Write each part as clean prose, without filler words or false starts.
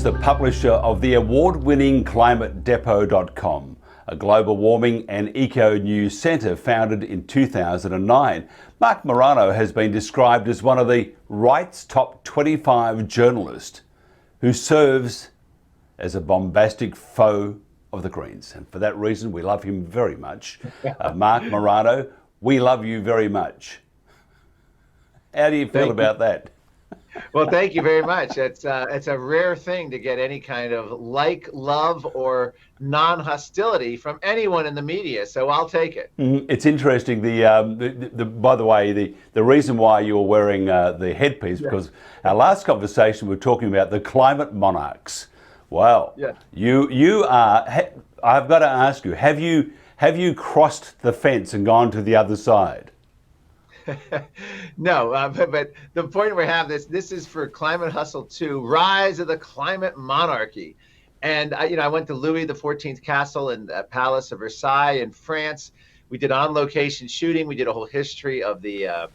is the publisher of the award-winning climatedepot.com, a global warming and eco-news centre founded in 2009. Marc Morano has been described as one of the right's top 25 journalists who serves as a bombastic foe of the Greens. And for that reason, we love him very much. Marc Morano, we love you very much. How do you feel about that? Well, thank you very much. It's a rare thing to get any kind of love, or non-hostility from anyone in the media, so I'll take it. It's interesting. By the way, the reason why you're wearing the headpiece, because our last conversation we were talking about the climate monarchs. Wow. Yeah. You are. I've got to ask you. Have you crossed the fence and gone to the other side? No, but the point we have this is for Climate Hustle 2, Rise of the Climate Monarchy. And I went to Louis XIV Castle and Palace of Versailles in France. We did on-location shooting. We did a whole history of the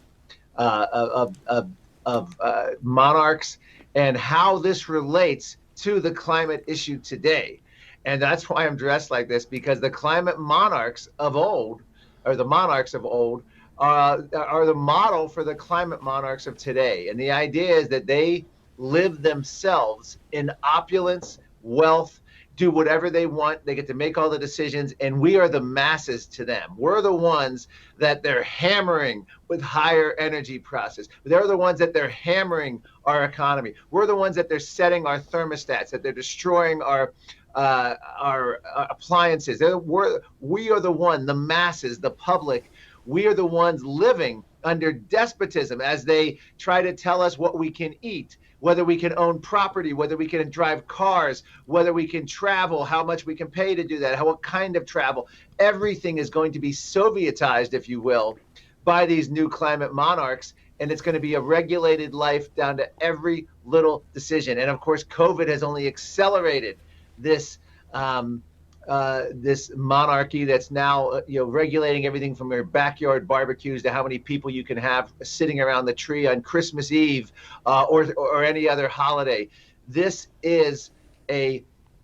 monarchs and how this relates to the climate issue today. And that's why I'm dressed like this, because the climate monarchs of old, or the monarchs of old, are the model for the climate monarchs of today. And the idea is that they live themselves in opulence, wealth, do whatever they want. They get to make all the decisions, and we are the masses to them. We're the ones that they're hammering with higher energy prices. They're the ones that they're hammering our economy. We're the ones that they're setting our thermostats, that they're destroying our appliances. We are the one, the masses, the public. We are the ones living under despotism as they try to tell us what we can eat, whether we can own property, whether we can drive cars, whether we can travel, how much we can pay to do that, what kind of travel. Everything is going to be Sovietized, if you will, by these new climate monarchs. And it's going to be a regulated life down to every little decision. And of course, COVID has only accelerated this this monarchy that's now regulating everything from your backyard barbecues to how many people you can have sitting around the tree on Christmas Eve or any other holiday. This is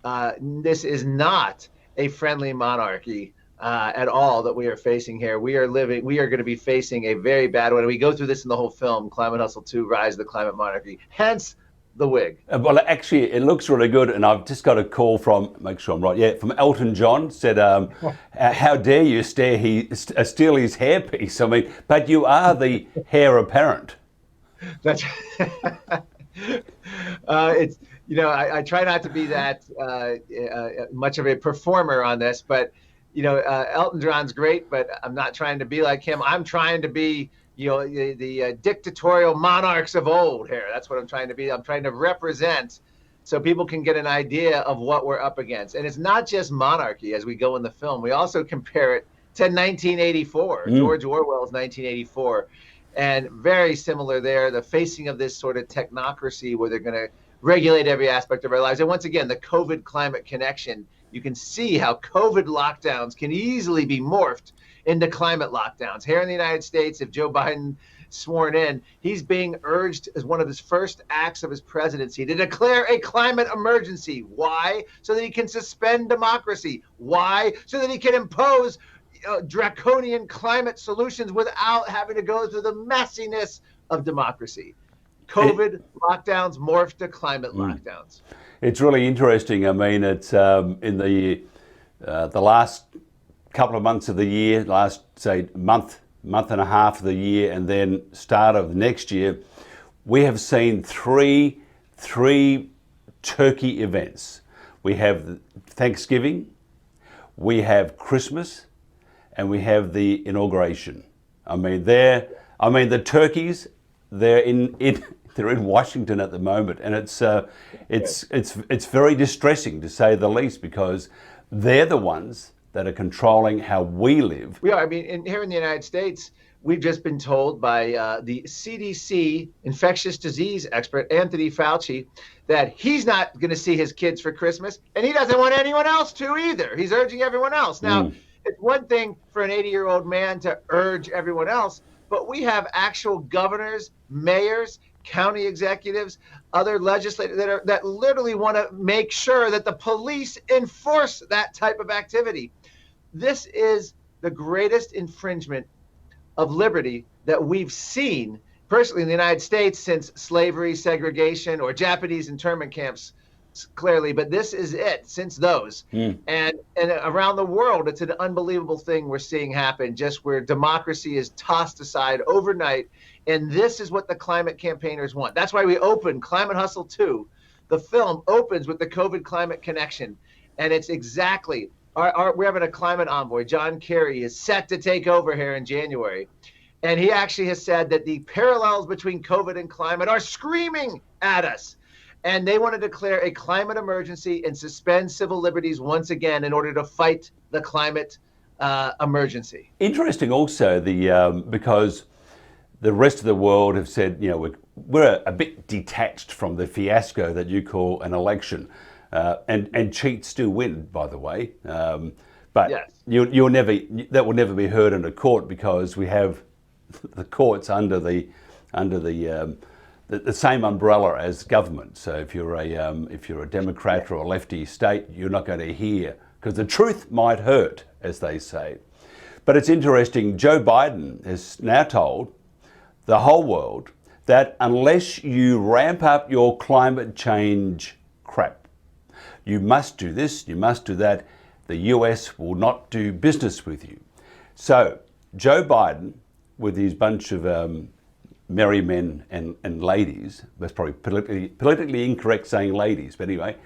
not a friendly monarchy at all that we are facing here. We are going to be facing a very bad one. We go through this in the whole film, Climate Hustle 2, Rise of the Climate Monarchy. Hence the wig. Well, actually, it looks really good, and I've just got a call from, make sure I'm right, from Elton John, said, how dare you steal his hairpiece? I mean, but you are the heir apparent. That's it's, I try not to be that much of a performer on this, but, Elton John's great, but I'm not trying to be like him. I'm trying to be the dictatorial monarchs of old here. That's what I'm trying to be. I'm trying to represent so people can get an idea of what we're up against. And it's not just monarchy as we go in the film. We also compare it to 1984, George Orwell's 1984. And very similar there, the facing of this sort of technocracy where they're going to regulate every aspect of our lives. And once again, the COVID climate connection, you can see how COVID lockdowns can easily be morphed into climate lockdowns. Here in the United States, if Joe Biden sworn in, he's being urged as one of his first acts of his presidency to declare a climate emergency. Why? So that he can suspend democracy. Why? So that he can impose draconian climate solutions without having to go through the messiness of democracy. COVID lockdowns morphed to climate lockdowns. It's really interesting. I mean, it's in the last couple of months of the year, last say month and a half of the year, and then start of the next year, we have seen three turkey events. We have Thanksgiving, we have Christmas, and we have the inauguration. I mean, the turkeys, they're in Washington at the moment, and it's very distressing to say the least, because they're the ones that are controlling how we live. We are. I mean, here in the United States, we've just been told by the CDC infectious disease expert, Anthony Fauci, that he's not going to see his kids for Christmas, and he doesn't want anyone else to either. He's urging everyone else. Now, it's one thing for an 80-year-old man to urge everyone else, but we have actual governors, mayors, county executives, other legislators that literally want to make sure that the police enforce that type of activity. This is the greatest infringement of liberty that we've seen personally in the United States since slavery, segregation, or Japanese internment camps, clearly, but this is it since those. And around the world, it's an unbelievable thing we're seeing happen, just where democracy is tossed aside overnight. And this is what the climate campaigners want. That's why we open Climate Hustle 2. The film opens with the COVID climate connection. And it's exactly, we're having a climate envoy. John Kerry is set to take over here in January. And he actually has said that the parallels between COVID and climate are screaming at us. And they want to declare a climate emergency and suspend civil liberties once again in order to fight the climate emergency. Interesting also, because the rest of the world have said, we're a bit detached from the fiasco that you call an election. And cheats do win, by the way. But yes, that will never be heard in a court, because we have the courts under the same umbrella as government. So if you're a Democrat or a lefty state, you're not going to hear, because the truth might hurt, as they say. But it's interesting, Joe Biden has now told the whole world that unless you ramp up your climate change crap, you must do this, you must do that, the US will not do business with you. So Joe Biden, with his bunch of merry men and ladies, that's probably politically incorrect saying ladies, but anyway,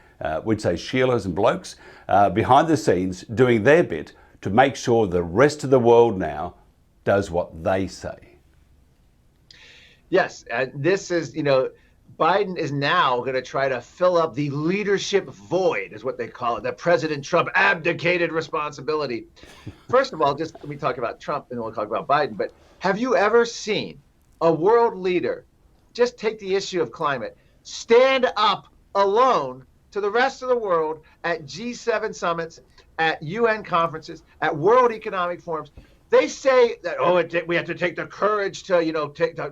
we'd say Sheilas and blokes, behind the scenes doing their bit to make sure the rest of the world now does what they say. Yes, this is, Biden is now going to try to fill up the leadership void, is what they call it, that President Trump abdicated responsibility. First of all, just let me talk about Trump and then we'll talk about Biden. But have you ever seen a world leader just take the issue of climate, stand up alone to the rest of the world at G7 summits, at UN conferences, at World Economic Forums? They say that, we have to take the courage to,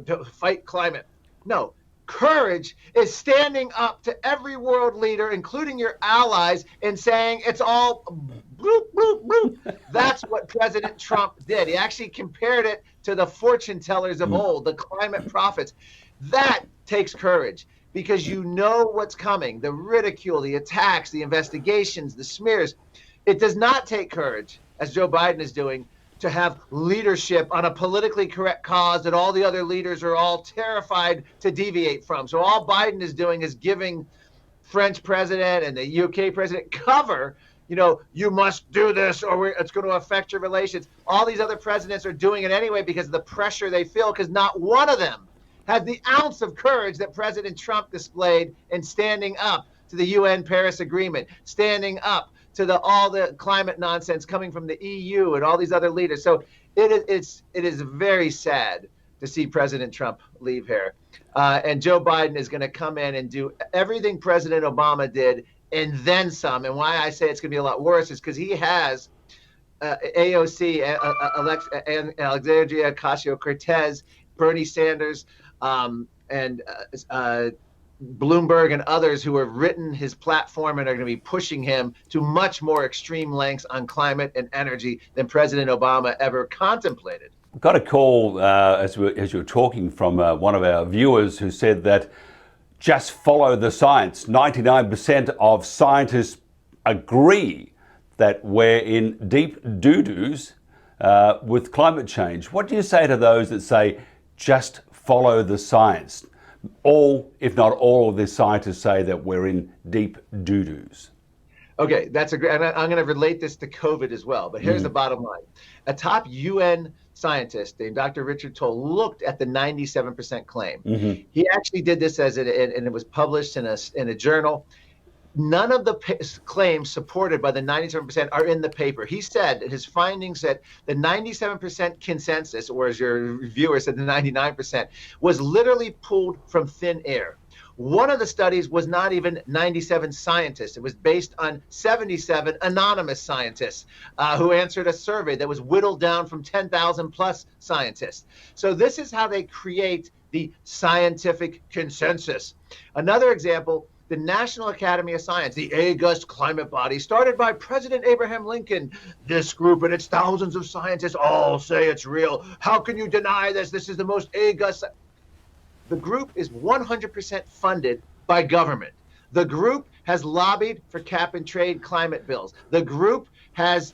to fight climate. No. Courage is standing up to every world leader, including your allies, and saying it's all bloop, bloop, bloop. That's what President Trump did. He actually compared it to the fortune tellers of old, the climate prophets. That takes courage, because you know what's coming, the ridicule, the attacks, the investigations, the smears. It does not take courage, as Joe Biden is doing, to have leadership on a politically correct cause that all the other leaders are all terrified to deviate from. So all Biden is doing is giving French president and the UK president cover. You must do this or it's going to affect your relations. All these other presidents are doing it anyway because of the pressure they feel, because not one of them had the ounce of courage that President Trump displayed in standing up to the UN Paris Agreement, standing up to all the climate nonsense coming from the EU and all these other leaders. So it is very sad to see President Trump leave here. And Joe Biden is going to come in and do everything President Obama did and then some. And why I say it's going to be a lot worse is because he has AOC, Alexandria Ocasio-Cortez, Bernie Sanders, and Bloomberg and others who have written his platform and are going to be pushing him to much more extreme lengths on climate and energy than President Obama ever contemplated. Got a call as you were talking from one of our viewers who said that just follow the science. 99% of scientists agree that we're in deep doo-doos with climate change. What do you say to those that say just follow the science? All, if not all, of the scientists say that we're in deep doo-doos. Okay, that's a great, and I'm going to relate this to COVID as well, but here's the bottom line. A top UN scientist named Dr. Richard Toll looked at the 97% claim. He actually did this and it was published in a journal. None of the claims supported by the 97% are in the paper. He said his findings that the 97% consensus, or as your viewer said, the 99%, was literally pulled from thin air. One of the studies was not even 97 scientists. It was based on 77 anonymous scientists who answered a survey that was whittled down from 10,000 plus scientists. So this is how they create the scientific consensus. Another example, the National Academy of Science, the august climate body started by President Abraham Lincoln. This group and its thousands of scientists all say it's real. How can you deny this? This is the most august. The group is 100% funded by government. The group has lobbied for cap and trade climate bills. The group has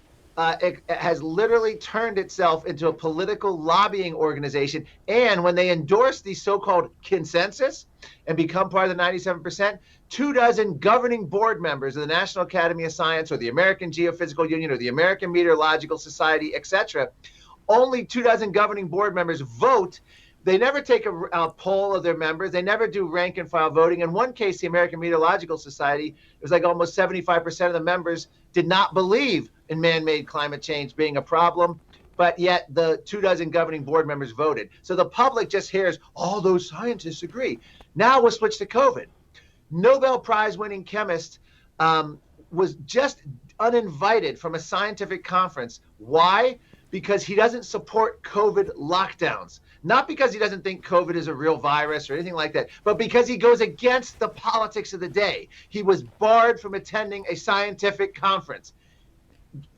literally turned itself into a political lobbying organization. And when they endorse the so-called consensus and become part of the 97%, 24 governing board members of the National Academy of Science or the American Geophysical Union or the American Meteorological Society, etc., only 24 governing board members vote. They never take a poll of their members. They never do rank and file voting. In one case, the American Meteorological Society, it was like almost 75% of the members did not believe in man-made climate change being a problem, but yet the 24 governing board members voted. So the public just hears, all those scientists agree. Now we'll switch to COVID. Nobel Prize winning chemist was just uninvited from a scientific conference. Why? Because he doesn't support COVID lockdowns. Not because he doesn't think COVID is a real virus or anything like that, but because he goes against the politics of the day. He was barred from attending a scientific conference.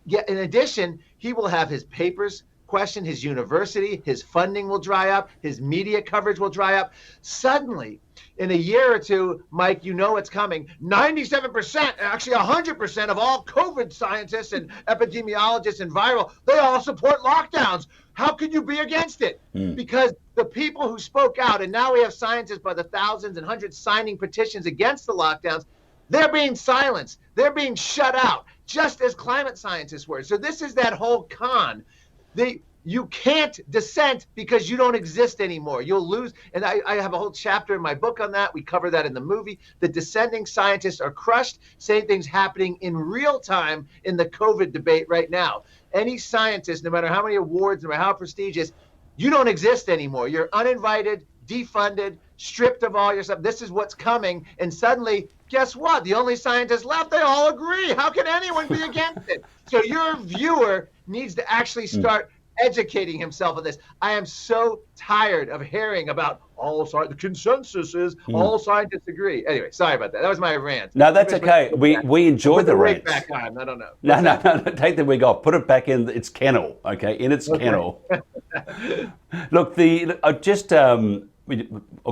Yet, in addition, he will have his papers questioned, his university, his funding will dry up, his media coverage will dry up. Suddenly, in a year or two, Mike, you know it's coming. 97%, actually 100% of all COVID scientists and epidemiologists and viral, they all support lockdowns. How can you be against it? Because the people who spoke out, and now we have scientists by the thousands and hundreds signing petitions against the lockdowns, they're being silenced. They're being shut out, just as climate scientists were. So this is that whole con. You can't dissent because you don't exist anymore. You'll lose. And I have a whole chapter in my book on that. We cover that in the movie. The dissenting scientists are crushed. Same thing's happening in real time in the COVID debate right now. Any scientist, no matter how many awards, no matter how prestigious, you don't exist anymore. You're uninvited, defunded, stripped of all your stuff. This is what's coming. And suddenly, guess what? The only scientists left, they all agree. How can anyone be against it? So your viewer needs to actually start educating himself on this. I am so tired of hearing about the consensus is all scientists agree. Anyway, sorry about that. That was my rant. No, that's okay. We enjoy the rant. Back on. I don't know. No. Take the wig off. Put it back in its kennel. Okay, in its kennel. Look, I'll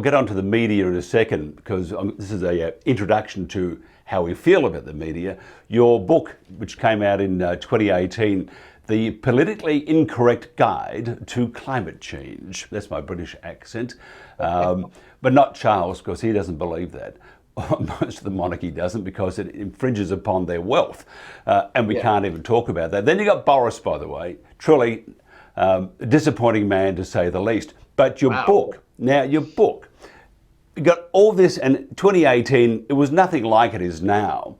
get onto the media in a second because this is a introduction to how we feel about the media. Your book, which came out in 2018. The Politically Incorrect Guide to Climate Change. That's my British accent. But not Charles, because he doesn't believe that. Most of the monarchy doesn't, because it infringes upon their wealth. And we can't even talk about that. Then you got Boris, by the way. Truly a disappointing man, to say the least. But your book, you got all this, and 2018, it was nothing like it is now.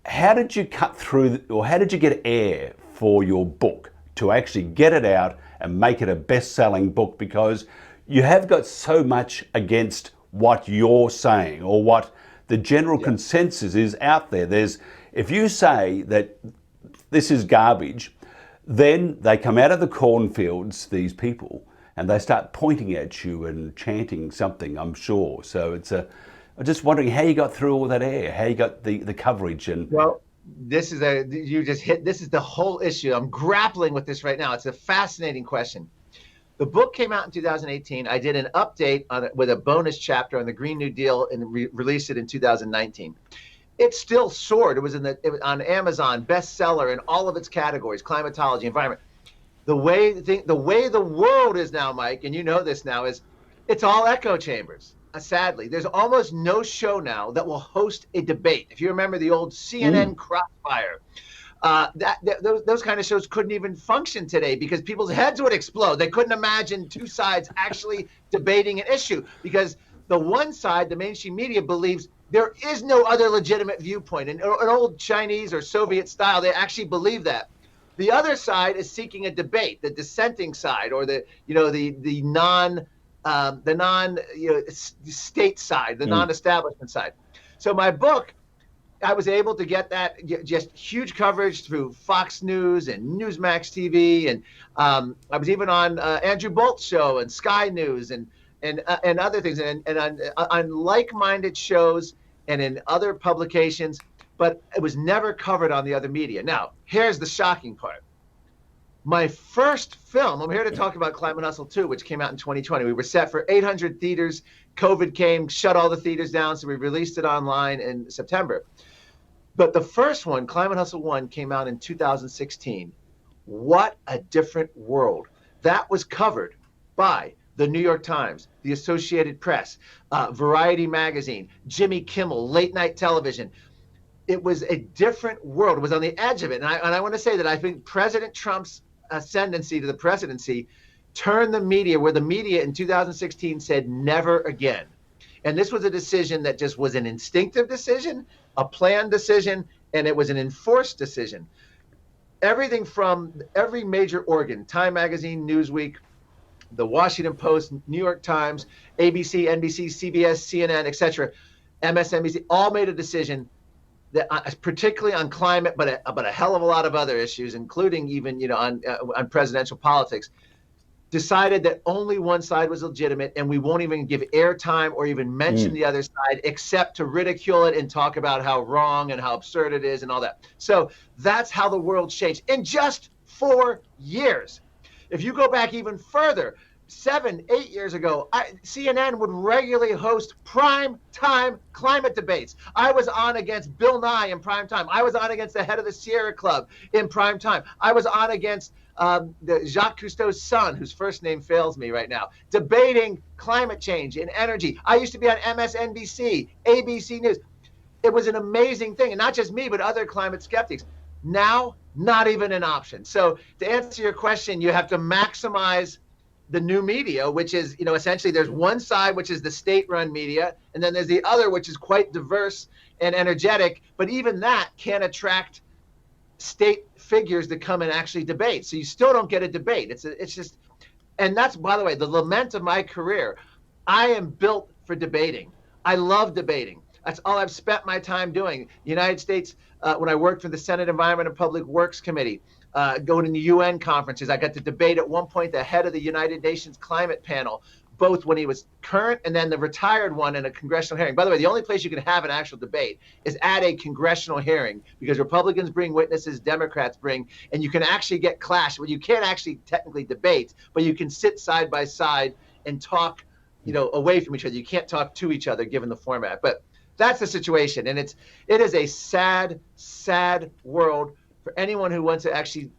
How did you cut through, or how did you get air for your book to actually get it out and make it a best-selling book? Because you have got so much against what you're saying or what the general consensus is out there. If you say that this is garbage, then they come out of the cornfields, these people, and they start pointing at you and chanting something, I'm sure. So I'm just wondering how you got through all that air, how you got the coverage. And well, this is the whole issue. I'm grappling with this right now. It's a fascinating question. The book came out in 2018. I did an update on it with a bonus chapter on the Green New Deal and released it in 2019. It still soared. It was on Amazon, bestseller in all of its categories: climatology, environment. The way the world is now, Mike, and you know this now, is it's all echo chambers. Sadly, there's almost no show now that will host a debate. If you remember the old CNN Crossfire, those kind of shows couldn't even function today because people's heads would explode. They couldn't imagine two sides actually debating an issue because the one side, the mainstream media, believes there is no other legitimate viewpoint. In an old Chinese or Soviet style, they actually believe that. The other side is seeking a debate, the dissenting side, or the state side, the non-establishment side. So my book, I was able to get that just huge coverage through Fox News and Newsmax TV, and I was even on Andrew Bolt's show and Sky News, and and other things, and on like-minded shows and in other publications, but it was never covered on the other media. Now, here's the shocking part. My first film, I'm here to talk about Climate Hustle 2, which came out in 2020. We were set for 800 theaters. COVID came, shut all the theaters down, so we released it online in September. But the first one, Climate Hustle 1, came out in 2016. What a different world. That was covered by the New York Times, the Associated Press, Variety Magazine, Jimmy Kimmel, late night television. It was a different world. It was on the edge of it. And I want to say that I think President Trump's ascendancy to the presidency turned the media, where the media in 2016 said never again. And this was a decision that just was an instinctive decision, a planned decision, and it was an enforced decision. Everything from every major organ, Time Magazine, Newsweek, the Washington Post, New York Times, ABC, NBC, CBS, CNN, etc., MSNBC, all made a decision that, particularly on climate, but a hell of a lot of other issues, including even on presidential politics, decided that only one side was legitimate, and we won't even give airtime or even mention the other side, except to ridicule it and talk about how wrong and how absurd it is and all that. So that's how the world changed in just 4 years. If you go back even further, 7, 8 years ago, CNN would regularly host prime time climate debates. I was on against Bill Nye in prime time. I was on against the head of the Sierra Club in prime time. I was on against the Jacques Cousteau's son, whose first name fails me right now, debating climate change and energy. I used to be on MSNBC, ABC News. It was an amazing thing. And not just me, but other climate skeptics. Now, not even an option. So to answer your question, you have to maximize the new media, which is, essentially there's one side, which is the state-run media, and then there's the other, which is quite diverse and energetic, but even that can't attract state figures to come and actually debate. So you still don't get a debate. It's just, and that's, by the way, the lament of my career. I am built for debating. I love debating. That's all I've spent my time doing. United States, when I worked for the Senate Environment and Public Works Committee, going to the UN conferences, I got to debate at one point the head of the United Nations climate panel, both when he was current and then the retired one in a congressional hearing. By the way, the only place you can have an actual debate is at a congressional hearing, because Republicans bring witnesses, Democrats bring, and you can actually get clash. Well, you can't actually technically debate, but you can sit side by side and talk, away from each other. You can't talk to each other given the format. But that's the situation, and it is a sad, sad world for anyone who wants to actually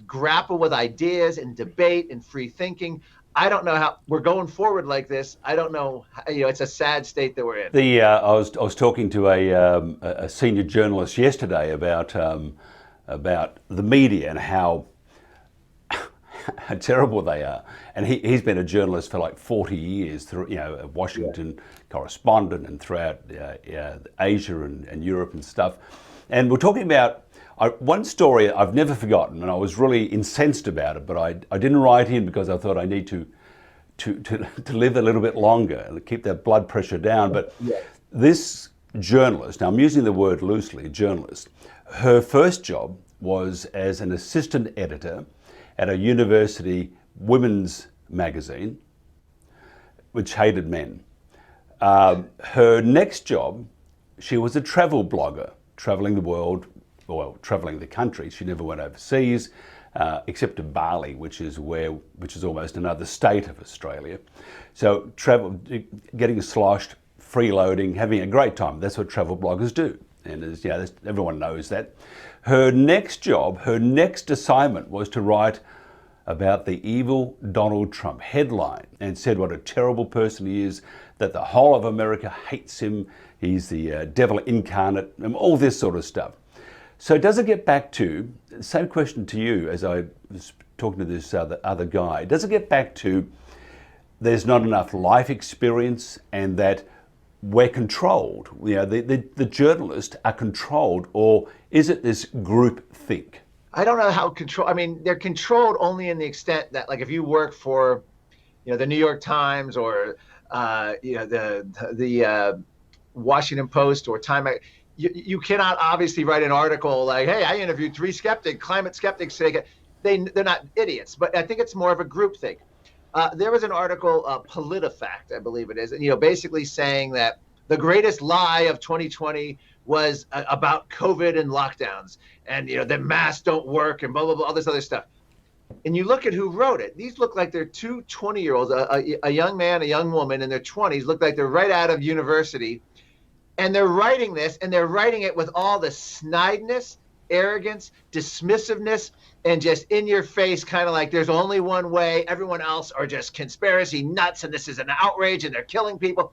grapple with ideas and debate and free thinking. I don't know how we're going forward like this. I don't know. It's a sad state that we're in. I was talking to a senior journalist yesterday about the media and how terrible they are. And he's been a journalist for like 40 years, through a Washington correspondent and throughout Asia and Europe and stuff. And we're talking about one story I've never forgotten, and I was really incensed about it, but I didn't write in because I thought I need to live a little bit longer and keep that blood pressure down. But this journalist, now I'm using the word loosely, journalist, her first job was as an assistant editor at a university women's magazine, which hated men. Her next job, she was a travel blogger, traveling the world, well, traveling the country. She never went overseas, except to Bali, which is almost another state of Australia. So travel, getting sloshed, freeloading, having a great time. That's what travel bloggers do. And everyone knows that. Her next job, her next assignment was to write about the evil Donald Trump, headline, and said what a terrible person he is, that the whole of America hates him, he's the devil incarnate, and all this sort of stuff. So does it get back to, same question to you as I was talking to this other guy, does it get back to there's not enough life experience and that we're controlled, the journalists are controlled, or is it this group think? I don't know how they're controlled only in the extent that, like, if you work for, the New York Times or, the Washington Post or Time, you cannot obviously write an article like, hey, I interviewed 3 climate skeptics today. They're not idiots, but I think it's more of a group thing. There was an article, PolitiFact, I believe it is, and basically saying that the greatest lie of 2020 was about COVID and lockdowns, and that masks don't work and blah blah blah, all this other stuff. And you look at who wrote it. These look like they're two 20-year-olds, a young man, a young woman in their 20s, look like they're right out of university. And they're writing this, and they're writing it with all the snideness, arrogance, dismissiveness, and just in your face, kind of like there's only one way. Everyone else are just conspiracy nuts, and this is an outrage, and they're killing people.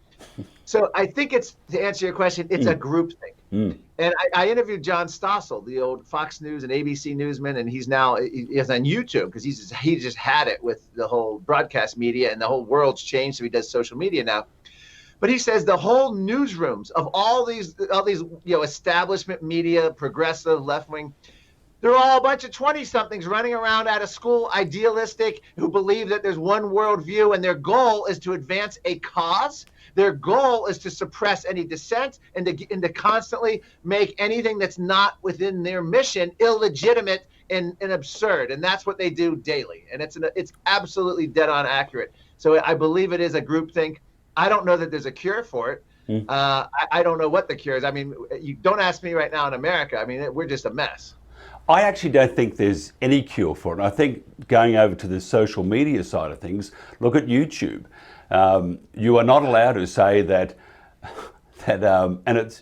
So I think it's, to answer your question, it's a groupthink. And I interviewed John Stossel, the old Fox News and ABC newsman, and he's on YouTube because he just had it with the whole broadcast media, and the whole world's changed, so he does social media now. But he says the whole newsrooms of all these establishment media, progressive, left wing, they're all a bunch of 20-somethings running around out of school, idealistic, who believe that there's one worldview, and their goal is to advance a cause. Their goal is to suppress any dissent and to constantly make anything that's not within their mission illegitimate and absurd. And that's what they do daily. And it's absolutely dead on accurate. So I believe it is a groupthink. I don't know that there's a cure for it. I don't know what the cure is. I mean, you don't ask me right now in America. I mean, we're just a mess. I actually don't think there's any cure for it. I think going over to the social media side of things, look at YouTube. You are not allowed to say that and it's,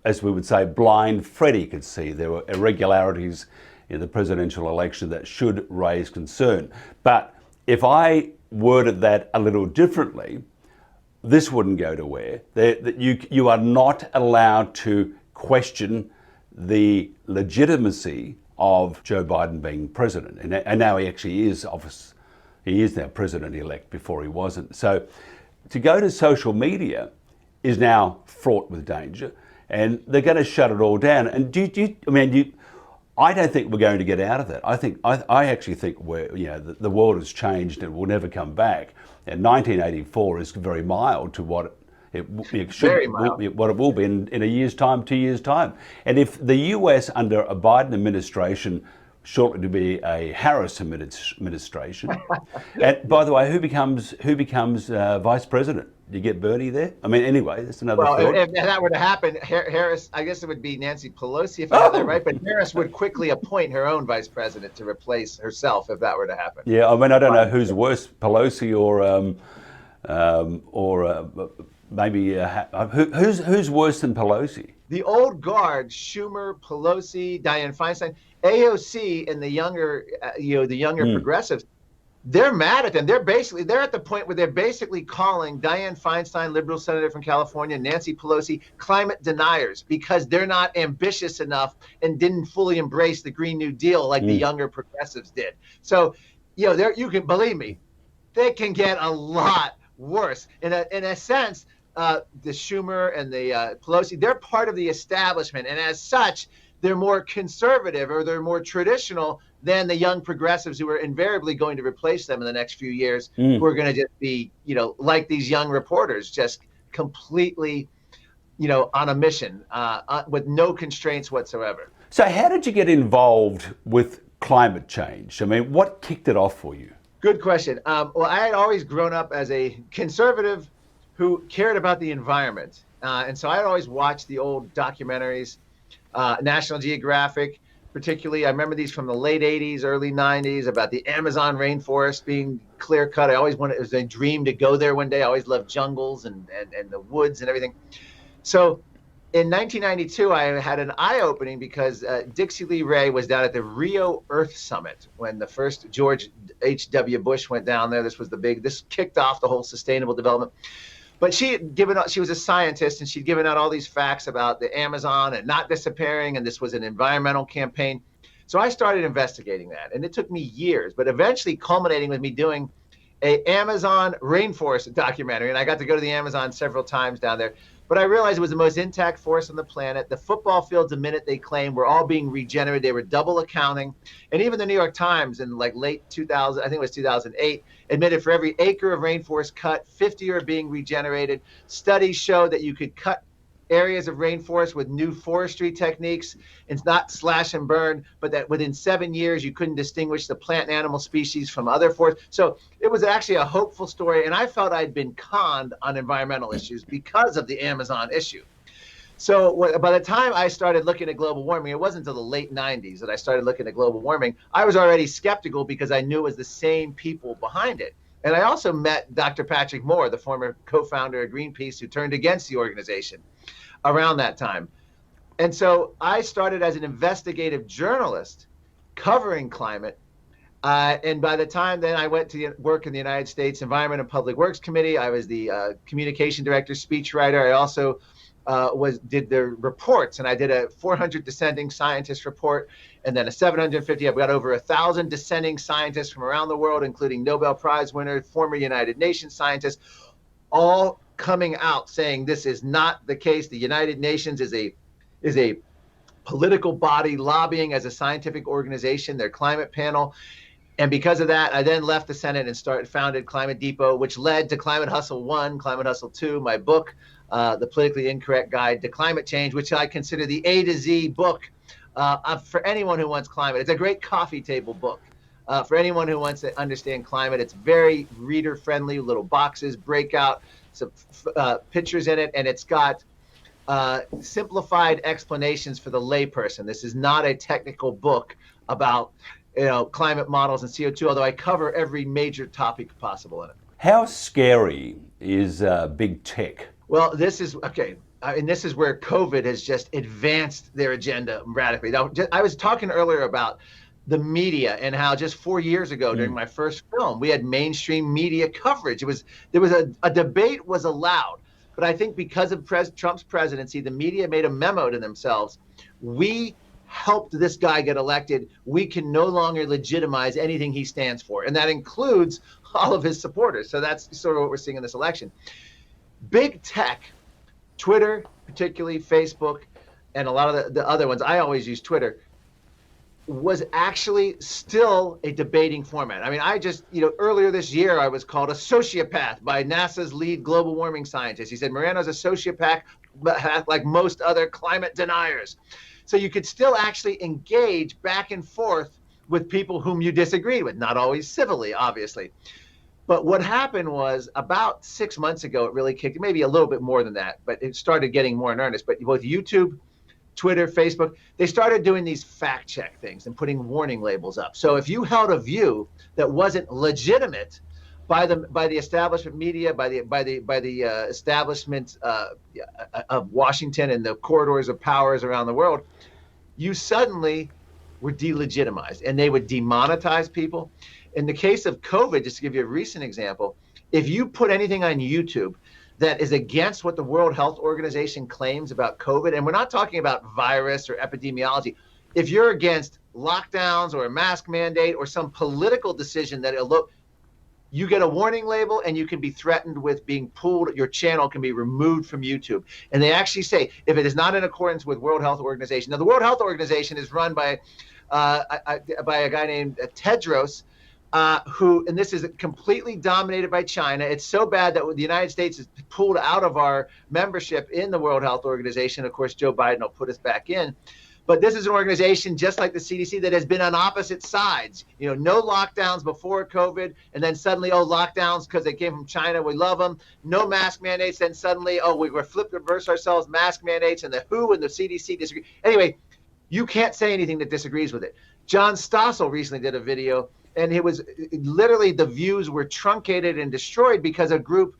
as we would say, blind Freddy could see there were irregularities in the presidential election that should raise concern. But if I worded that a little differently, this wouldn't go to where. That you are not allowed to question the legitimacy of Joe Biden being president. And now he actually is he is now president-elect, before he wasn't. So to go to social media is now fraught with danger, and they're going to shut it all down. And I don't think we're going to get out of that. I actually think the world has changed and will never come back. And 1984 is very mild to what it will be in a year's time, 2 years' time. And if the US under a Biden administration, shortly to be a Harris administration, and by the way, who becomes vice president? Do you get Bernie there? I mean, anyway, that's another thought. If that were to happen, Harris, I guess it would be Nancy Pelosi, if I have that right, but Harris would quickly appoint her own vice president to replace herself if that were to happen. Yeah, I mean, I don't know who's worse, Pelosi or maybe who's worse than Pelosi? The old guard, Schumer, Pelosi, Dianne Feinstein, AOC, and the younger progressives. They're mad at them. They're at the point where they're basically calling Dianne Feinstein, liberal senator from California, Nancy Pelosi, climate deniers because they're not ambitious enough and didn't fully embrace the Green New Deal like the younger progressives did. So, you can believe me, they can get a lot worse. In a sense, the Schumer and the Pelosi, they're part of the establishment, and as such, they're more conservative or they're more traditional than the young progressives who are invariably going to replace them in the next few years, who are going to just be, like these young reporters, just completely, on a mission with no constraints whatsoever. So how did you get involved with climate change? I mean, what kicked it off for you? Good question. Well, I had always grown up as a conservative who cared about the environment. And so I had always watched the old documentaries, National Geographic, particularly. I remember these from the late 80s, early 90s about the Amazon rainforest being clear cut. It was a dream to go there one day. I always loved jungles and the woods and everything. So in 1992, I had an eye-opening because Dixie Lee Ray was down at the Rio Earth Summit when the first George H.W. Bush went down there. This kicked off the whole sustainable development. But she was a scientist, and she'd given out all these facts about the Amazon and not disappearing, and this was an environmental campaign. So I started investigating that, and it took me years, but eventually culminating with me doing a Amazon rainforest documentary, and I got to go to the Amazon several times down there. But I realized it was the most intact forest on the planet. The football fields, the minute they claimed, were all being regenerated. They were double accounting. And even the New York Times in late 2000, I think it was 2008, admitted for every acre of rainforest cut, 50 are being regenerated. Studies show that you could cut areas of rainforest with new forestry techniques. It's not slash and burn, but that within 7 years, you couldn't distinguish the plant and animal species from other forests. So it was actually a hopeful story. And I felt I'd been conned on environmental issues because of the Amazon issue. So by the time I started looking at global warming, it wasn't until the late 90s that I started looking at global warming. I was already skeptical because I knew it was the same people behind it. And I also met Dr. Patrick Moore, the former co-founder of Greenpeace, who turned against the organization around that time. And so I started as an investigative journalist covering climate. And by the time then I went to work in the United States Environment and Public Works Committee, I was the communication director, speechwriter. I also did the reports, and I did a 400 dissenting scientist report, and then a 750. I've got over 1,000 dissenting scientists from around the world, including Nobel Prize winner, former United Nations scientists, all coming out saying this is not the case. The United Nations is a political body lobbying as a scientific organization, their climate panel. And because of that, I then left the Senate and founded Climate Depot, which led to Climate Hustle 1, Climate Hustle 2, my book, The Politically Incorrect Guide to Climate Change, which I consider the A to Z book for anyone who wants climate. It's a great coffee table book for anyone who wants to understand climate. It's very reader-friendly, little boxes, breakout, some pictures in it, and it's got simplified explanations for the layperson. This is not a technical book about climate models and CO2, although I cover every major topic possible in it. How scary is big tech? Well, this is, okay, and this is where COVID has just advanced their agenda radically. Now, I was talking earlier about the media and how just 4 years ago during my first film, we had mainstream media coverage. There was a debate was allowed, but I think because of Trump's presidency, the media made a memo to themselves. We helped this guy get elected. We can no longer legitimize anything he stands for. And that includes all of his supporters. So that's sort of what we're seeing in this election. Big tech, Twitter, particularly Facebook, and a lot of the other ones, I always use Twitter, was actually still a debating format. I mean, earlier this year, I was called a sociopath by NASA's lead global warming scientist. He said, Morano's a sociopath like most other climate deniers. So you could still actually engage back and forth with people whom you disagreed with, not always civilly, obviously. But what happened was about 6 months ago, it really kicked, maybe a little bit more than that, but it started getting more in earnest. But both YouTube, Twitter, Facebook, they started doing these fact check things and putting warning labels up. So if you held a view that wasn't legitimate by the establishment media, by the establishment of Washington and the corridors of powers around the world, you suddenly were delegitimized, and they would demonetize people. In the case of COVID, just to give you a recent example, if you put anything on YouTube that is against what the World Health Organization claims about COVID, and we're not talking about virus or epidemiology, if you're against lockdowns or a mask mandate or some political decision that you get a warning label and you can be threatened with being pulled. Your channel can be removed from YouTube. And they actually say, if it is not in accordance with World Health Organization. Now, the World Health Organization is run by a guy named Tedros, and this is completely dominated by China. It's so bad that the United States is pulled out of our membership in the World Health Organization. Of course, Joe Biden will put us back in. But this is an organization just like the CDC that has been on opposite sides. No lockdowns before COVID, and then suddenly, lockdowns because they came from China. We love them. No mask mandates. Then suddenly, we reverse ourselves, mask mandates, and the WHO and the CDC disagree. Anyway, you can't say anything that disagrees with it. John Stossel recently did a video, and it was literally the views were truncated and destroyed because a group,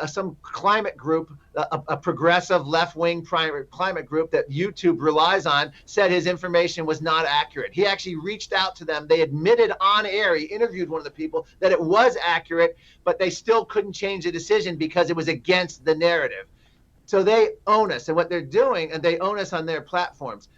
some climate group, a progressive left-wing climate group that YouTube relies on, said his information was not accurate. He actually reached out to them. They admitted on air, he interviewed one of the people, that it was accurate, but they still couldn't change the decision because it was against the narrative. So they own us, and what they're doing, and they own us on their platforms.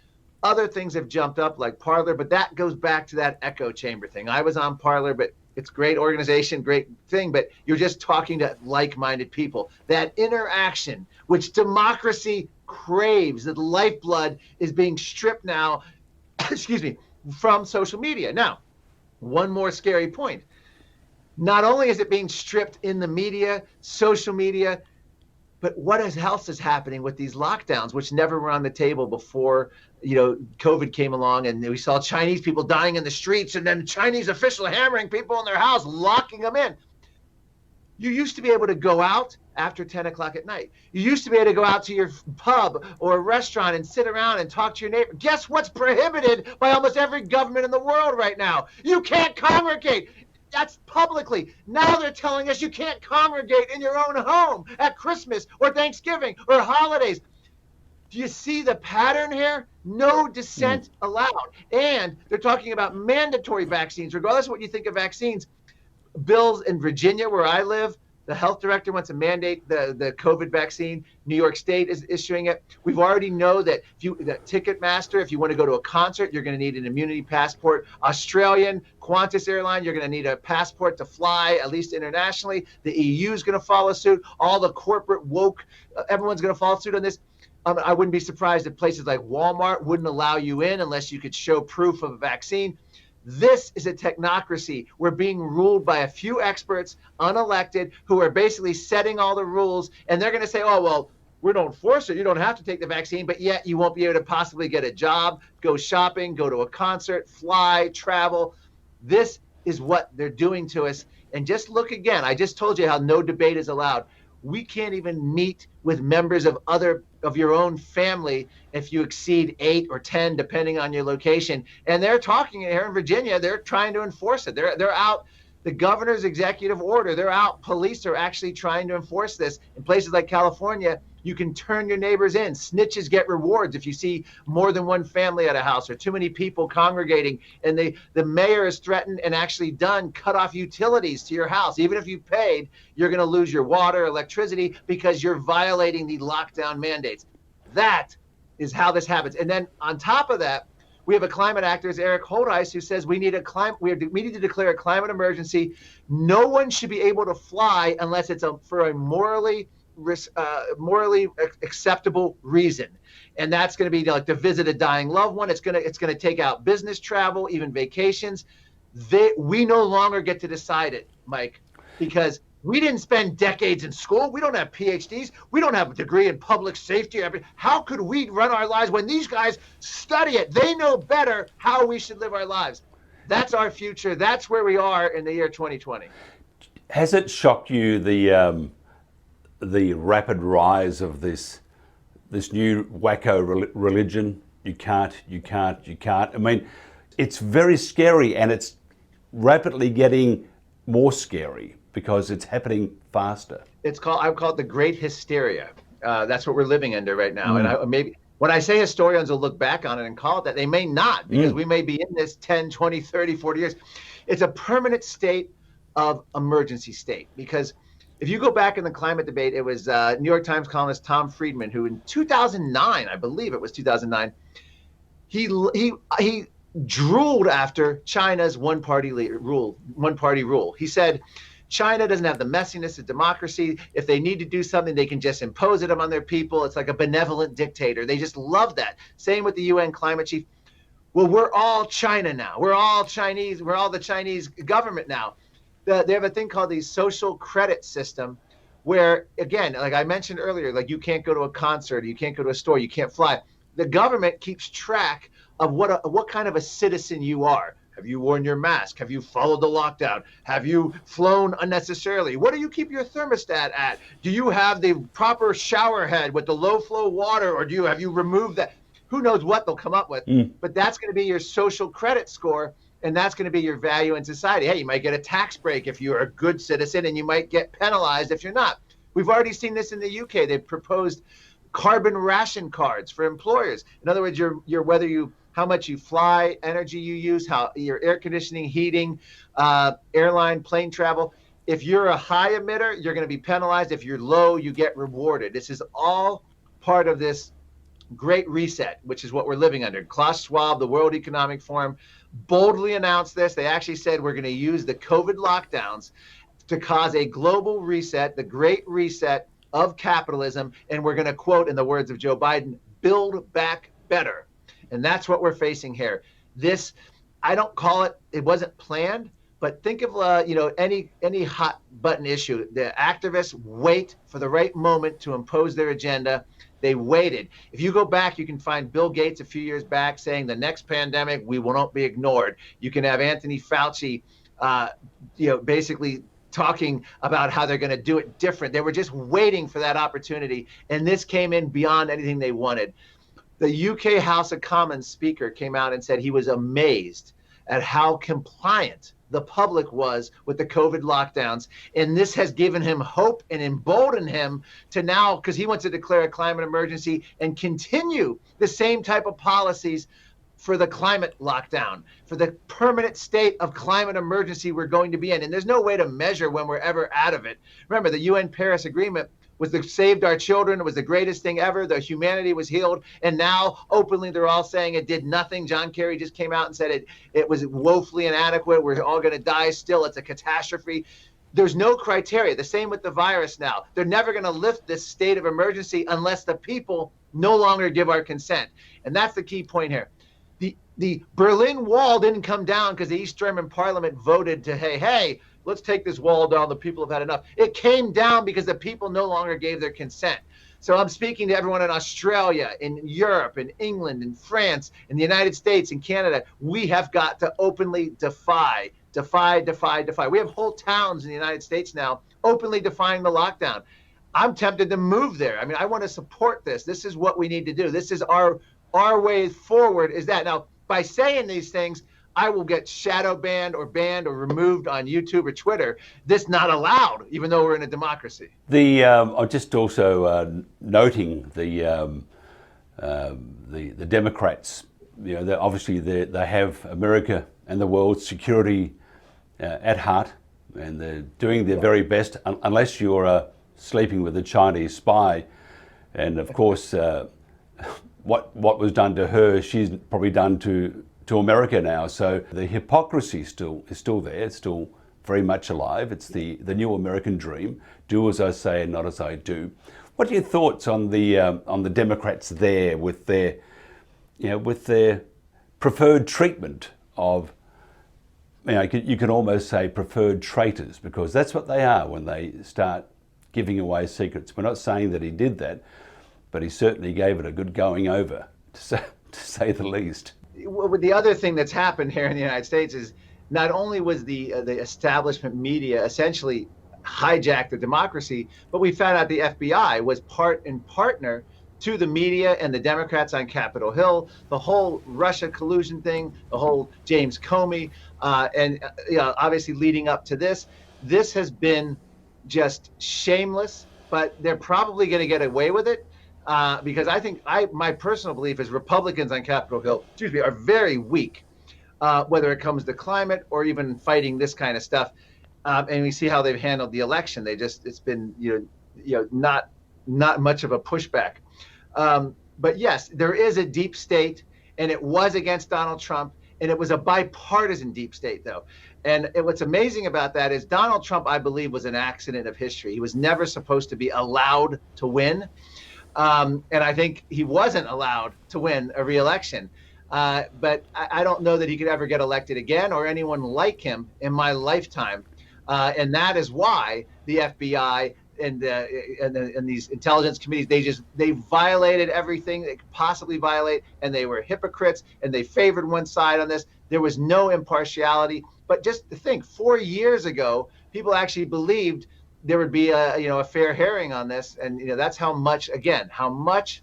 Other things have jumped up like Parler, but that goes back to that echo chamber thing. I was on Parler, but it's great organization, great thing, but you're just talking to like-minded people. That interaction, which democracy craves, that lifeblood is being stripped now, from social media. Now, one more scary point. Not only is it being stripped in the media, social media, But what else is happening with these lockdowns, which never were on the table before, COVID came along, and we saw Chinese people dying in the streets, and then Chinese officials hammering people in their house, locking them in. You used to be able to go out after 10 o'clock at night. You used to be able to go out to your pub or a restaurant and sit around and talk to your neighbor. Guess what's prohibited by almost every government in the world right now? You can't congregate. That's publicly. Now they're telling us you can't congregate in your own home at Christmas or Thanksgiving or holidays. Do you see the pattern here? No dissent allowed. And they're talking about mandatory vaccines, regardless of what you think of vaccines. Bills in Virginia, where I live, the health director wants to mandate the COVID vaccine. New York State is issuing it. We've already know that Ticketmaster, if you want to go to a concert, you're going to need an immunity passport. Australian Qantas airline, you're going to need a passport to fly, at least internationally. The EU is going to follow suit. All the corporate woke, everyone's going to follow suit on this. I wouldn't be surprised if places like Walmart wouldn't allow you in unless you could show proof of a vaccine. This is a technocracy. We're being ruled by a few experts, unelected, who are basically setting all the rules. And they're going to say, oh, well, we don't force it. You don't have to take the vaccine, but yet you won't be able to possibly get a job, go shopping, go to a concert, fly, travel. This is what they're doing to us. And just look again. I just told you how no debate is allowed. We can't even meet with members of your own family if you exceed 8 or 10, depending on your location. And they're talking here in Virginia, they're trying to enforce it. They're out, the governor's executive order, they're out. Police are actually trying to enforce this. In places like California, you can turn your neighbors in. Snitches get rewards if you see more than one family at a house or too many people congregating. And the mayor has threatened and actually done cut off utilities to your house. Even if you paid, you're going to lose your water, electricity, because you're violating the lockdown mandates. That is how this happens. And then on top of that, we have a climate activist, Eric Holdeis, who says we need to declare a climate emergency. No one should be able to fly unless it's for a morally acceptable reason, and that's going to be like to visit a dying loved one. It's going to take out business travel, even vacations. We no longer get to decide it, Mike, because we didn't spend decades in school. We don't have PhDs. We don't have a degree in public safety. How could we run our lives when these guys study it? They know better how we should live our lives. That's our future. That's where we are in the year 2020. Has it shocked you the rapid rise of this new wacko religion? You can't. I mean, it's very scary, and it's rapidly getting more scary because it's happening faster. I would call it the Great Hysteria. That's what we're living under right now. And maybe when I say historians will look back on it and call it that, they may not, because we may be in this 10, 20, 30, 40 years. It's a permanent state of emergency state, because if you go back in the climate debate, it was New York Times columnist Tom Friedman, who in 2009, I believe it was 2009, he drooled after China's one-party rule. He said, China doesn't have the messiness of democracy. If they need to do something, they can just impose it on their people. It's like a benevolent dictator. They just love that. Same with the UN climate chief. Well, we're all China now. We're all Chinese. We're all the Chinese government now. They have a thing called the social credit system, where, again, like I mentioned earlier, like you can't go to a concert, you can't go to a store, you can't fly. The government keeps track of what kind of a citizen you are. Have you worn your mask? Have you followed the lockdown? Have you flown unnecessarily? What do you keep your thermostat at? Do you have the proper shower head with the low flow water, or have you removed that? Who knows what they'll come up with? But that's going to be your social credit score, and that's going to be your value in society. Hey, you might get a tax break if you're a good citizen, and you might get penalized if you're not. We've already seen this in the UK. They've proposed carbon ration cards for employers. In other words, how much you fly, energy you use, how your air conditioning, heating, airline, plane travel. If you're a high emitter, you're going to be penalized. If you're low, you get rewarded. This is all part of this Great Reset, which is what we're living under. Klaus Schwab, the World Economic Forum, boldly announced this. They actually said we're going to use the COVID lockdowns to cause a global reset, the Great Reset of capitalism, and we're going to, quote, in the words of Joe Biden, build back better. And that's what we're facing here. This, I don't call it wasn't planned, But think of any hot button issue. The activists wait for the right moment to impose their agenda. They waited. If you go back, you can find Bill Gates a few years back saying the next pandemic we will not be ignored. You can have Anthony Fauci, basically talking about how they're going to do it different. They were just waiting for that opportunity, and this came in beyond anything they wanted. The UK House of Commons speaker came out and said he was amazed at how compliant the public was with the COVID lockdowns. And this has given him hope and emboldened him to now, because he wants to declare a climate emergency and continue the same type of policies for the climate lockdown, for the permanent state of climate emergency we're going to be in. And there's no way to measure when we're ever out of it. Remember, the UN Paris Agreement saved our children. It was the greatest thing ever. The humanity was healed. And now openly they're all saying it did nothing. John Kerry just came out and said it was woefully inadequate. We're all going to die still. It's a catastrophe. There's no criteria. The same with the virus now. They're never going to lift this state of emergency unless the people no longer give our consent. And that's the key point here. The Berlin Wall didn't come down because the East German parliament voted to, hey, let's take this wall down. The people have had enough. It came down because the people no longer gave their consent. So I'm speaking to everyone in Australia, in Europe, in England, in France, in the United States, in Canada. We have got to openly defy. We have whole towns in the United States now openly defying the lockdown. I'm tempted to move there. I mean, I want to support this. This is what we need to do. This is our way forward is that. Now, by saying these things, I will get shadow banned or removed on YouTube or Twitter. This not allowed, even though we're in a democracy. I'm just also noting the Democrats. Obviously they have America and the world's security at heart, and they're doing their very best. Unless you're sleeping with a Chinese spy, and of course, what was done to her, she's probably done to America now. So the hypocrisy is still there. It's still very much alive. It's the new American dream. Do as I say and not as I do. What are your thoughts on the Democrats there with their preferred treatment of, you can almost say preferred traitors, because that's what they are when they start giving away secrets. We're not saying that he did that, but he certainly gave it a good going over, to say the least. Well, the other thing that's happened here in the United States is not only was the establishment media essentially hijacked the democracy, but we found out the FBI was part and partner to the media and the Democrats on Capitol Hill, the whole Russia collusion thing, the whole James Comey, and obviously leading up to this has been just shameless, but they're probably going to get away with it. Because I think my personal belief is Republicans on Capitol Hill, are very weak, whether it comes to climate or even fighting this kind of stuff. And we see how they've handled the election. It's been not much of a pushback. But yes, there is a deep state, and it was against Donald Trump, and it was a bipartisan deep state, though. And what's amazing about that is Donald Trump, I believe, was an accident of history. He was never supposed to be allowed to win. And I think he wasn't allowed to win a re-election. But I don't know that he could ever get elected again, or anyone like him in my lifetime. And that is why the FBI and these intelligence committees, they violated everything they could possibly violate, and they were hypocrites, and they favored one side on this. There was no impartiality. But just to think, 4 years ago, people actually believed there would be a fair hearing on this, and that's how much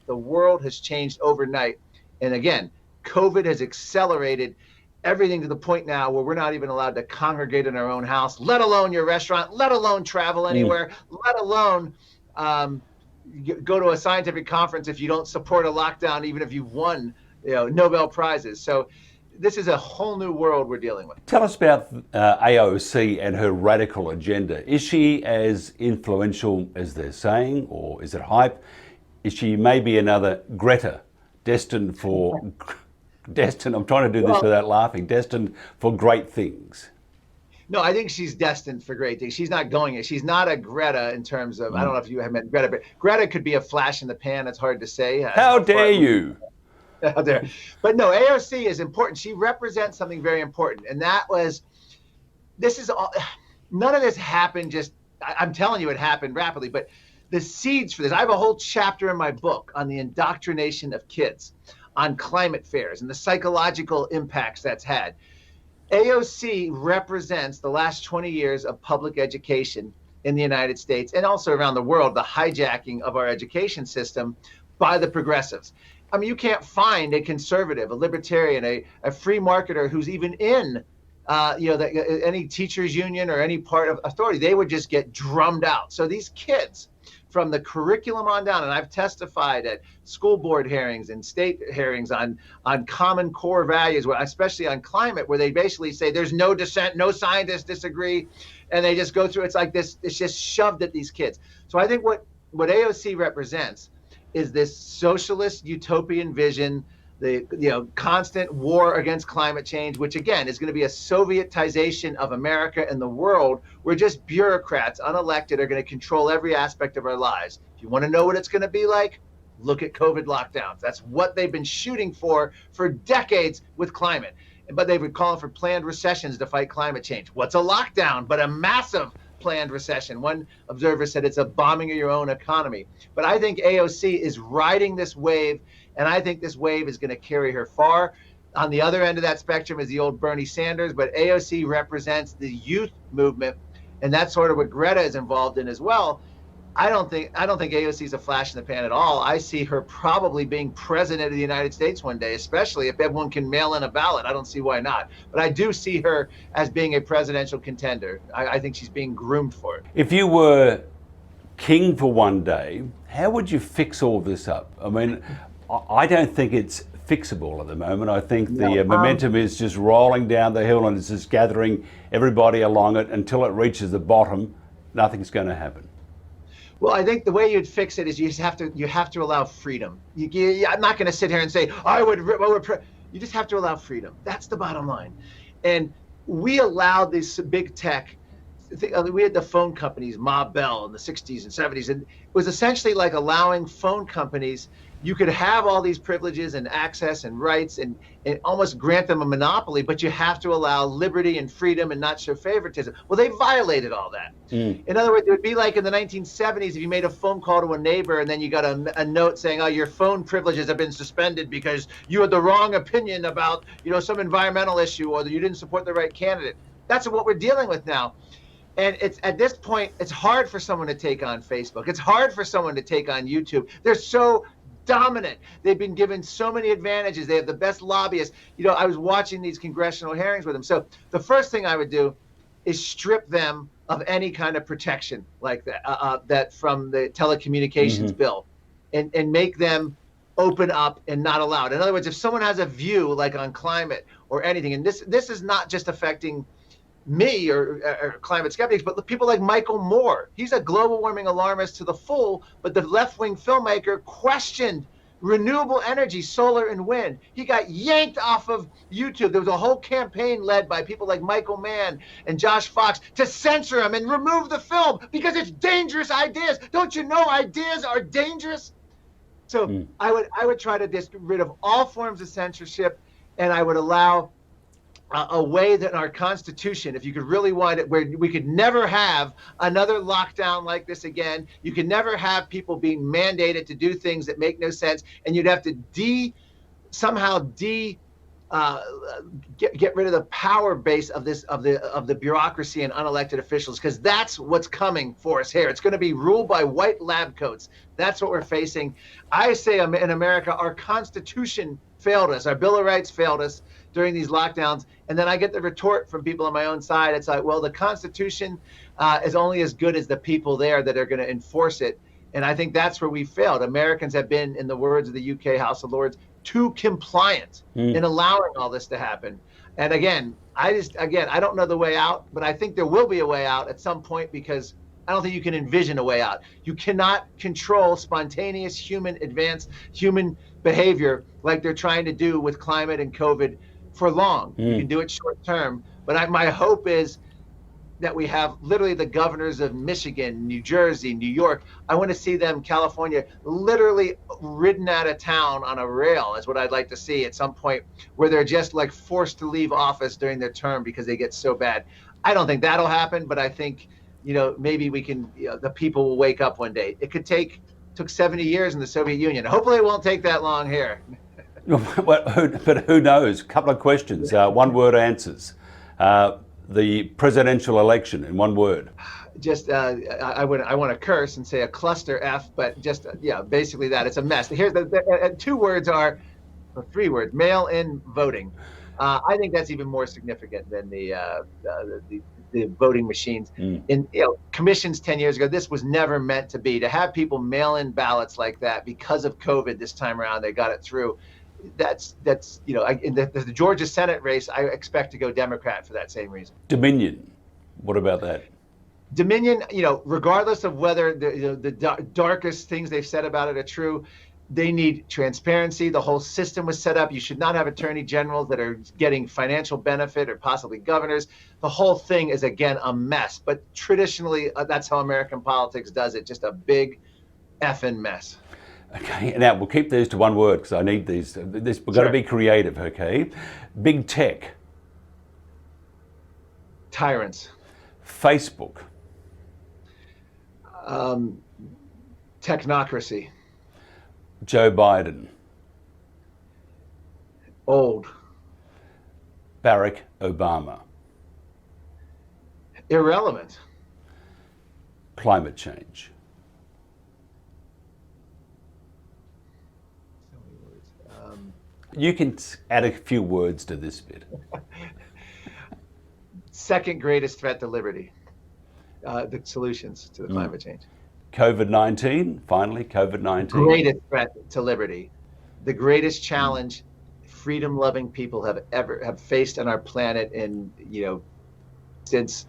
the world has changed overnight. And again, COVID has accelerated everything to the point now where we're not even allowed to congregate in our own house, let alone your restaurant, let alone travel anywhere, let alone go to a scientific conference if you don't support a lockdown, even if you've won Nobel Prizes. So this is a whole new world we're dealing with. Tell us about AOC and her radical agenda. Is she as influential as they're saying, or is it hype? Is she maybe another Greta, destined, I'm trying to do this without laughing, destined for great things? No, I think she's destined for great things. She's not going it. She's not a Greta in terms of, I don't know if you have met Greta, but Greta could be a flash in the pan. It's hard to say. How dare you? Out there. But no, AOC is important. She represents something very important. And that was, this is all, none of this happened just, I'm telling you, it happened rapidly, but the seeds for this, I have a whole chapter in my book on the indoctrination of kids, on climate fears and the psychological impacts that's had. AOC represents the last 20 years of public education in the United States and also around the world, the hijacking of our education system by the progressives. I mean, you can't find a conservative, a libertarian, a free marketer who's even in any teachers union or any part of authority. They would just get drummed out. So these kids, from the curriculum on down, and I've testified at school board hearings and state hearings on common core values, especially on climate, where they basically say there's no dissent, no scientists disagree, and they just go through. It's like this, it's just shoved at these kids. So I think what AOC represents is this socialist utopian vision, the constant war against climate change, which again is going to be a Sovietization of America and the world, where just bureaucrats, unelected, are going to control every aspect of our lives. If you want to know what it's going to be like, look at COVID lockdowns. That's what they've been shooting for decades with climate. But they've been calling for planned recessions to fight climate change. What's a lockdown but a massive planned recession? One observer said it's a bombing of your own economy. But I think AOC is riding this wave, and I think this wave is going to carry her far. On the other end of that spectrum is the old Bernie Sanders, but AOC represents the youth movement, and that's sort of what Greta is involved in as well. I don't think AOC is a flash in the pan at all. I see her probably being president of the United States one day, especially if everyone can mail in a ballot. I don't see why not. But I do see her as being a presidential contender. I think she's being groomed for it. If you were king for one day, how would you fix all this up? I mean, I don't think it's fixable at the moment. I think the momentum is just rolling down the hill and it's just gathering everybody along it until it reaches the bottom. Nothing's going to happen. Well, I think the way you'd fix it is you have to allow freedom. I'm not going to sit here and say you just have to allow freedom. That's the bottom line. And we allowed this big tech. We had the phone companies, Ma Bell in the 60s and 70s, and it was essentially like allowing phone companies. You could have all these privileges and access and rights and almost grant them a monopoly, but you have to allow liberty and freedom and not show favoritism. Well, they violated all that. In other words, it would be like in the 1970s if you made a phone call to a neighbor and then you got a note saying, oh, your phone privileges have been suspended because you had the wrong opinion about some environmental issue or that you didn't support the right candidate. That's what we're dealing with now. And it's at this point, it's hard for someone to take on Facebook. It's hard for someone to take on YouTube. They're so dominant. They've been given so many advantages. They have the best lobbyists. I was watching these congressional hearings with them. So the first thing I would do is strip them of any kind of protection like that from the telecommunications bill, and make them open up and not allowed. In other words, if someone has a view like on climate or anything, and this is not just affecting me or climate skeptics, but people like Michael Moore. He's a global warming alarmist to the full, but the left-wing filmmaker questioned renewable energy, solar and wind. He got yanked off of YouTube. There was a whole campaign led by people like Michael Mann and Josh Fox to censor him and remove the film because it's dangerous ideas. Don't you know ideas are dangerous? So I would try to get rid of all forms of censorship, and I would allow a way that in our Constitution, if you could really want it, where we could never have another lockdown like this again. You could never have people being mandated to do things that make no sense, and you'd have to get rid of the power base of the bureaucracy and unelected officials, because that's what's coming for us here. It's going to be ruled by white lab coats. That's what we're facing. I say in America, our Constitution failed us. Our Bill of Rights failed us during these lockdowns. And then I get the retort from people on my own side. It's like, well, the Constitution is only as good as the people there that are going to enforce it. And I think that's where we failed. Americans have been, in the words of the UK House of Lords, too compliant in allowing all this to happen. And again, I don't know the way out, but I think there will be a way out at some point, because I don't think you can envision a way out. You cannot control spontaneous human behavior like they're trying to do with climate and COVID for long. You can do it short term, but my hope is that we have literally the governors of Michigan, New Jersey, New York. I want to see them, California, literally ridden out of town on a rail is what I'd like to see at some point, where they're just like forced to leave office during their term because they get so bad. I don't think that'll happen, but I think, maybe we can, the people will wake up one day. It took 70 years in the Soviet Union. Hopefully it won't take that long here. But who knows? A couple of questions, one word answers. The presidential election in one word. Just I want to curse and say a cluster F, but just basically that it's a mess. Here's the 2 words or 3 words: mail-in voting. I think that's even more significant than the voting machines. In commissions 10 years ago, this was never meant to be. To have people mail in ballots like that because of COVID this time around, they got it through. That's in the Georgia Senate race, I expect to go Democrat for that same reason. Dominion. What about that? Dominion, regardless of whether the darkest things they've said about it are true, they need transparency. The whole system was set up. You should not have attorney generals that are getting financial benefit, or possibly governors. The whole thing is, again, a mess. But traditionally, that's how American politics does it. Just a big effing mess. Okay, now we'll keep these to one word because I need these. We've got to be creative, okay? Big tech. Tyrants. Facebook. Technocracy. Joe Biden. Old. Barack Obama. Irrelevant. Climate change. So many words. You can add a few words to this bit. Second greatest threat to liberty. The solutions to the climate change. COVID-19, finally, COVID-19. Greatest threat to liberty. The greatest challenge freedom-loving people have faced on our planet in, since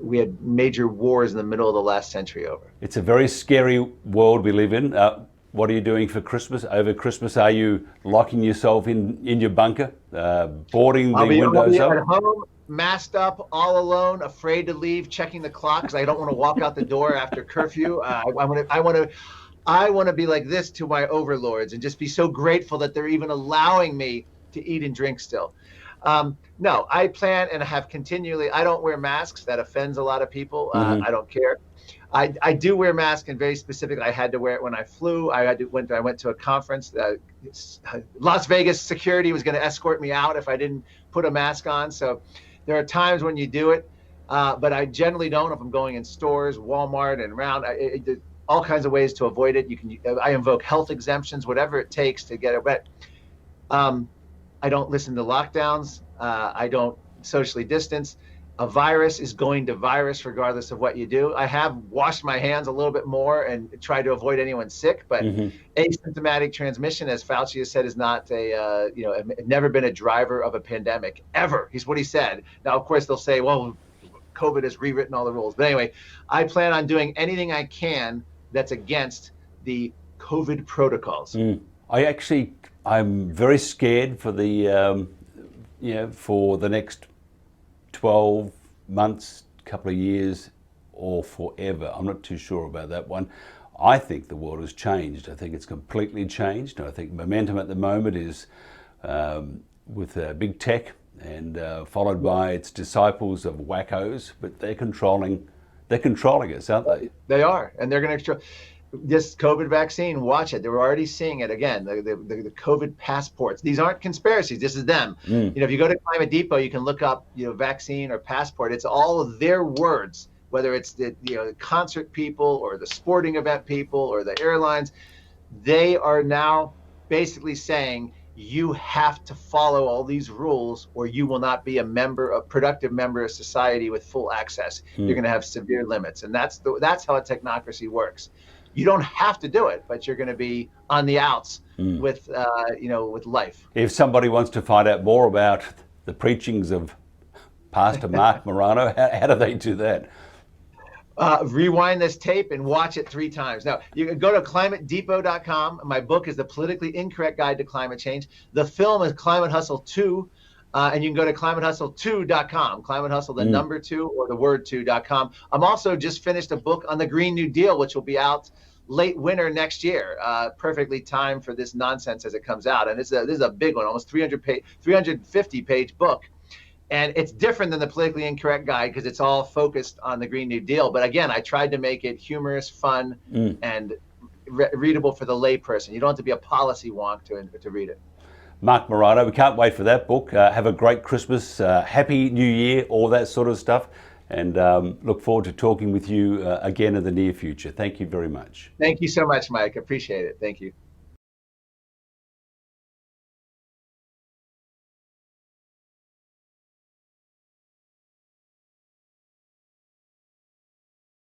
we had major wars in the middle of the last century over. It's a very scary world we live in. What are you doing for Christmas? Over Christmas, are you locking yourself in your bunker, boarding the windows up? I'll be at home, masked up, all alone, afraid to leave, checking the clock because I don't want to walk out the door after curfew. I want to be like this to my overlords and just be so grateful that they're even allowing me to eat and drink still. No, I plan and have continually. I don't wear masks. That offends a lot of people. I don't care. I do wear masks, and very specifically, I had to wear it when I flew. I went to a conference. Las Vegas security was going to escort me out if I didn't put a mask on. So there are times when you do it, but I generally don't. If I'm going in stores, Walmart, and around, all kinds of ways to avoid it. I invoke health exemptions, whatever it takes to get it. But I don't listen to lockdowns. I don't socially distance. A virus is going to virus regardless of what you do. I have washed my hands a little bit more and tried to avoid anyone sick, but asymptomatic transmission, as Fauci has said, is not never been a driver of a pandemic ever. He's what he said. Now, of course, they'll say, well, COVID has rewritten all the rules. But anyway, I plan on doing anything I can that's against the COVID protocols. I'm very scared for the next 12 months, couple of years, or forever. I'm not too sure about that one. I think the world has changed. I think it's completely changed. I think momentum at the moment is with big tech and followed by its disciples of wackos, but they're controlling us, aren't they? They are, and they're going to control. This COVID vaccine, watch it. They were already seeing it again. The COVID passports. These aren't conspiracies. This is them. If you go to Climate Depot, you can look up, vaccine or passport. It's all of their words. Whether it's the concert people or the sporting event people or the airlines, they are now basically saying you have to follow all these rules, or you will not be a productive member of society with full access. You're going to have severe limits, and that's how a technocracy works. You don't have to do it, but you're going to be on the outs with life. If somebody wants to find out more about the preachings of Pastor Marc Morano, how do they do that? Rewind this tape and watch it 3 times. Now, you can go to climatedepot.com. My book is The Politically Incorrect Guide to Climate Change. The film is Climate Hustle 2. And you can go to climatehustle2.com, Climate Hustle, the number 2 or the word 2.com. I'm also just finished a book on the Green New Deal, which will be out late winter next year. Perfectly timed for this nonsense as it comes out. And this is a big one, almost 350-page book. And it's different than the politically incorrect guide because it's all focused on the Green New Deal. But again, I tried to make it humorous, fun, and readable for the layperson. You don't have to be a policy wonk to read it. Marc Morano, we can't wait for that book. Have a great Christmas, Happy New Year, all that sort of stuff. And look forward to talking with you again in the near future. Thank you very much. Thank you so much, Mike. Appreciate it. Thank you.